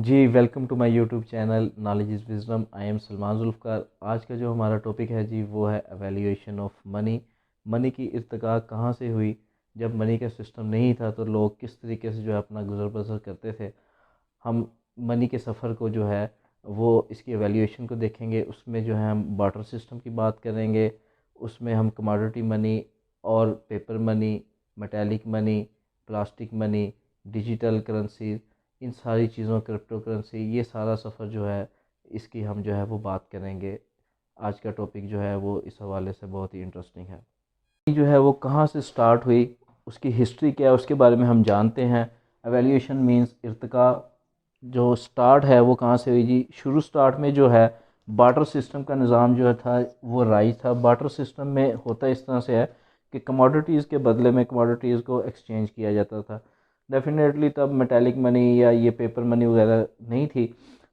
Ji, welcome to my YouTube channel knowledge is wisdom. I am Salman Zulfiqar. आज का जो हमारा टॉपिक है जी वो है एवैल्यूएशन ऑफ मनी। मनी की इर्तिका कहाँ से हुई? जब मनी का सिस्टम नहीं था तो लोग किस तरीके से जो है अपना गुज़र बसर करते थे। हम मनी के सफ़र को जो है वो इसकी एवैल्यूएशन को देखेंगे। उसमें जो है हम बार्टर सिस्टम की बात करेंगे। उसमें हम कमोडिटी मनी और paper money, metallic money, plastic money, digital currency, इन सारी चीज़ों, क्रिप्टो करेंसी, ये सारा सफ़र जो है इसकी हम जो है वो बात करेंगे। आज का टॉपिक जो है वो इस हवाले से बहुत ही इंटरेस्टिंग है। जो है वो कहाँ से स्टार्ट हुई, उसकी हिस्ट्री क्या है, उसके बारे में हम जानते हैं। एवैल्यूएशन मींस इर्तिका जो स्टार्ट है वो कहाँ से हुई जी? शुरू स्टार्ट में जो है बार्टर सिस्टम का निज़ाम जो है था वो राइज था। बार्टर सिस्टम में होता इस तरह से है कि कमोडिटीज़ के बदले में कमोडिटीज़ को एक्सचेंज किया जाता था। डेफिनेटली तब मेटालिक मनी या ये पेपर मनी वगैरह नहीं थी,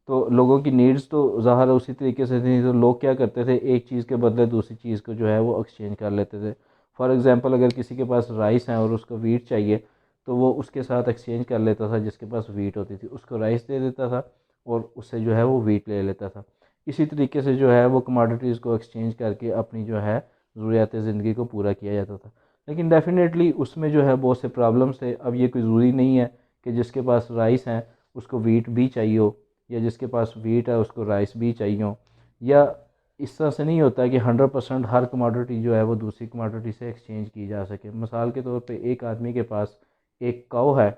तो लोगों की नीड्स तो ज़ाहिर है उसी तरीके से थी। तो लोग क्या करते थे, एक चीज़ के बदले दूसरी चीज़ को जो है वो एक्सचेंज कर लेते थे। फॉर एग्ज़ाम्पल, अगर किसी के पास राइस है और उसको वीट चाहिए तो वो उसके साथ एक्सचेंज कर लेता था। जिसके पास वीट होती थी उसको राइस दे देता था और उससे जो है वो वीट ले लेता था। इसी तरीके से जो है वो कमोडिटीज़ को एक्सचेंज करके अपनी जो है ज़रूरियात ज़िंदगी को पूरा किया जाता था। लेकिन डेफ़िनेटली उसमें जो है बहुत से प्रॉब्लम्स थे। अब ये कोई ज़रूरी नहीं है कि जिसके पास राइस हैं उसको वीट भी चाहिए हो, या जिसके पास वीट है उसको राइस भी चाहिए हो, या इस तरह से नहीं होता है कि 100% हर कमोडिटी जो है वो दूसरी कमोडिटी से एक्सचेंज की जा सके। मिसाल के तौर पे एक आदमी के पास एक काऊ है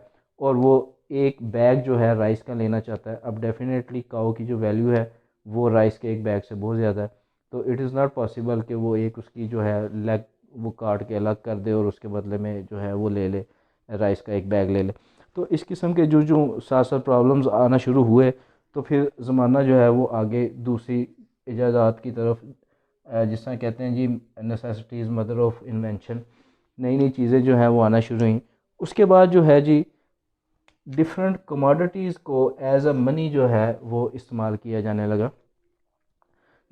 और वो एक बैग जो है राइस का लेना चाहता है। अब डेफिनेटली काऊ की जो वैल्यू है वो राइस के एक बैग से बहुत ज़्यादा है। तो इट इज़ नॉट पॉसिबल कि वो एक उसकी जो है लेग वो काट के अलग कर दे और उसके बदले में जो है वो ले ले, राइस का एक बैग ले ले। तो इस किस्म के जो जो साथ साथ प्रॉब्लम्स आना शुरू हुए तो फिर ज़माना जो है वो आगे दूसरी इजाज़ात की तरफ, जिस तरह कहते हैं जी नेसेसिटीज़ मदर ऑफ़ इन्वेंशन, नई नई चीज़ें जो हैं वो आना शुरू हुई। उसके बाद जो है जी डिफरेंट कमोडिटीज़ को एज अ मनी जो है वो इस्तेमाल किया जाने लगा।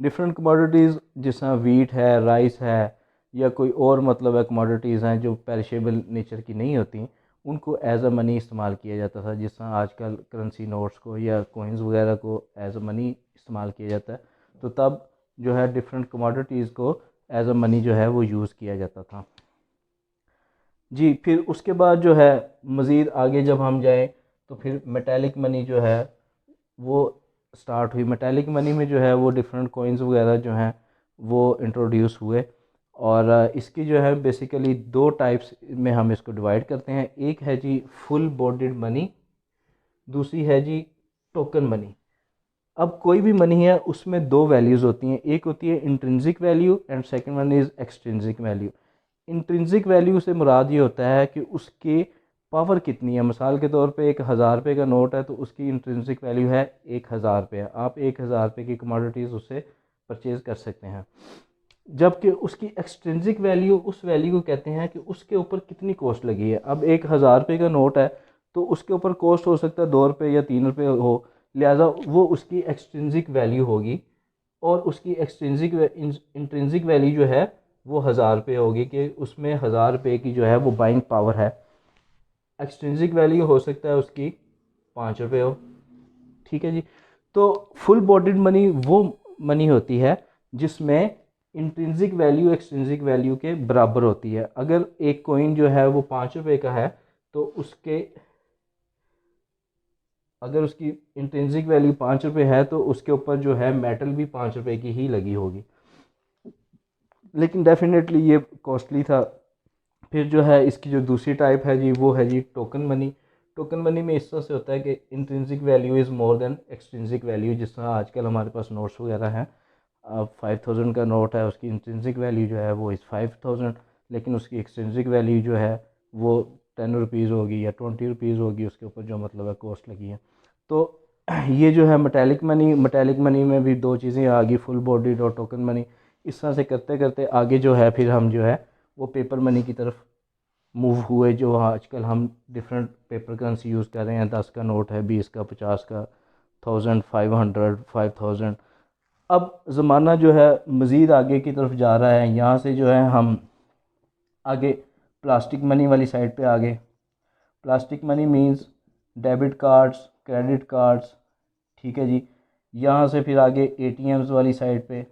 डिफरेंट कमोडिटीज़ जिस तरह वीट है, राइस है, या कोई और मतलब है कमोडिटीज़ हैं जो पेरिशेबल नेचर की नहीं होती, उनको एज अ मनी इस्तेमाल किया जाता था। जिस तरह आजकल करेंसी नोट्स को या कोइंस वगैरह को एज अ मनी इस्तेमाल किया जाता है, तो तब जो है डिफरेंट कमोडिटीज़ को एज अ मनी जो है वो यूज़ किया जाता था। जी, फिर उसके बाद जो है मज़ीद आगे जब हम जाएँ तो फिर मेटालिक मनी जो है वो स्टार्ट हुई। मेटालिक मनी में जो है वो डिफरेंट कॉइन्स वगैरह जो हैं वो इंट्रोड्यूस हुए। और इसकी जो है बेसिकली दो टाइप्स में हम इसको डिवाइड करते हैं। एक है जी फुल बॉडीड मनी, दूसरी है जी टोकन मनी। अब कोई भी मनी है उसमें दो वैल्यूज़ होती हैं, एक होती है intrinsic value and second one is extrinsic value. Intrinsic value से मुराद ये होता है कि उसकी पावर कितनी है। मिसाल के तौर पे 1,000 रुपये का नोट है तो उसकी इंट्रिंसिक वैल्यू है 1,000 रुपये। आप 1,000 रुपये की कमोडिटीज़ उससे परचेज़ कर सकते हैं। जबकि उसकी एक्सट्रिंसिक वैल्यू उस वैल्यू को कहते हैं कि उसके ऊपर कितनी कॉस्ट लगी है। अब 1,000 रुपये का नोट है तो उसके ऊपर कॉस्ट हो सकता है 2 रुपये या 3 रुपये हो, लिहाजा वो उसकी एक्सट्रिंसिक वैल्यू होगी। और उसकी एक्सट्रिंसिक इंट्रिंसिक वैल्यू जो है वो 1,000 रुपये होगी, कि उसमें 1,000 रुपये की जो है वो बाइंग पावर है। एक्सट्रिंसिक वैल्यू हो सकता है उसकी 5 रुपये हो। ठीक है जी। तो फुल बॉडीड मनी वो मनी होती है जिसमें इंट्रिंसिक वैल्यू एक्सट्रिंसिक वैल्यू के बराबर होती है। अगर एक कॉइन जो है वो 5 रुपये का है तो उसके, अगर उसकी इंट्रिंसिक वैल्यू 5 रुपये है तो उसके ऊपर जो है मेटल भी 5 रुपये की ही लगी होगी। लेकिन डेफिनेटली ये कॉस्टली था। फिर जो है इसकी जो दूसरी टाइप है जी वो है जी टोकन मनी। टोकन मनी में इस तरह से होता है कि intrinsic value is more than extrinsic value. जिस तरह आजकल हमारे पास नोट्स वगैरह हैं, अब 5,000 का नोट है, उसकी इंट्रिंसिक वैल्यू जो है वो इज़ 5,000, लेकिन उसकी एक्सट्रिंसिक वैल्यू जो है वो 10 रुपीज़ होगी या 20 रुपीज़ होगी, उसके ऊपर जो मतलब है कॉस्ट लगी है। तो ये जो है मेटालिक मनी में भी दो चीज़ें आ गई, फुल बॉडीड और टोकन मनी। इस तरह से करते करते आगे जो है फिर हम जो है वो पेपर मनी की तरफ मूव हुए। जो आजकल हम डिफरेंट पेपर करेंसी यूज़ कर रहे हैं, 10 का नोट है, 20 का, 50 का, 1,000, 500, 5,000। अब ज़माना जो है मज़ीद आगे की तरफ जा रहा है। यहाँ से जो है हम आगे प्लास्टिक मनी वाली साइड पे आ गए। Plastic money means debit cards, credit cards, ठीक है जी। यहाँ से फिर आगे एटीएम्स वाली साइड पे,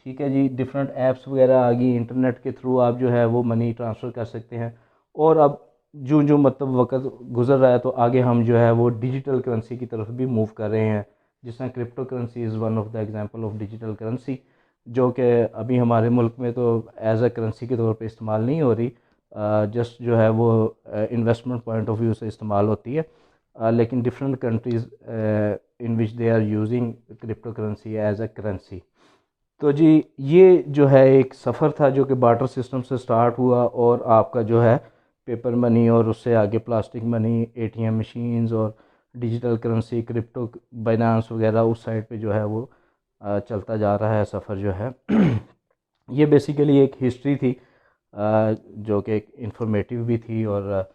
ठीक है जी, डिफरेंट ऐप्स वगैरह आ गई, इंटरनेट के थ्रू आप जो है वो मनी ट्रांसफ़र कर सकते हैं। और अब जो जो मतलब वक्त गुजर रहा है तो आगे हम जो है वो डिजिटल करेंसी की तरफ भी मूव कर रहे हैं, जिस तरह crypto currency is one of the example of digital currency, जो कि अभी हमारे मुल्क में तो एज अ करेंसी के तौर पे इस्तेमाल नहीं हो रही, जस्ट जो है वो इन्वेस्टमेंट पॉइंट ऑफ व्यू से इस्तेमाल होती है। लेकिन different countries in which they are using crypto currency as a currency. तो जी, ये जो है एक सफ़र था जो कि बार्टर सिस्टम से स्टार्ट हुआ, और आपका जो है पेपर मनी, और उससे आगे प्लास्टिक मनी, एटीएम मशीन्स, और डिजिटल करेंसी, क्रिप्टो बाइनांस वगैरह उस साइड पे जो है वो चलता जा रहा है सफ़र जो है। ये बेसिकली एक हिस्ट्री थी, जो कि एक इंफॉर्मेटिव भी थी, और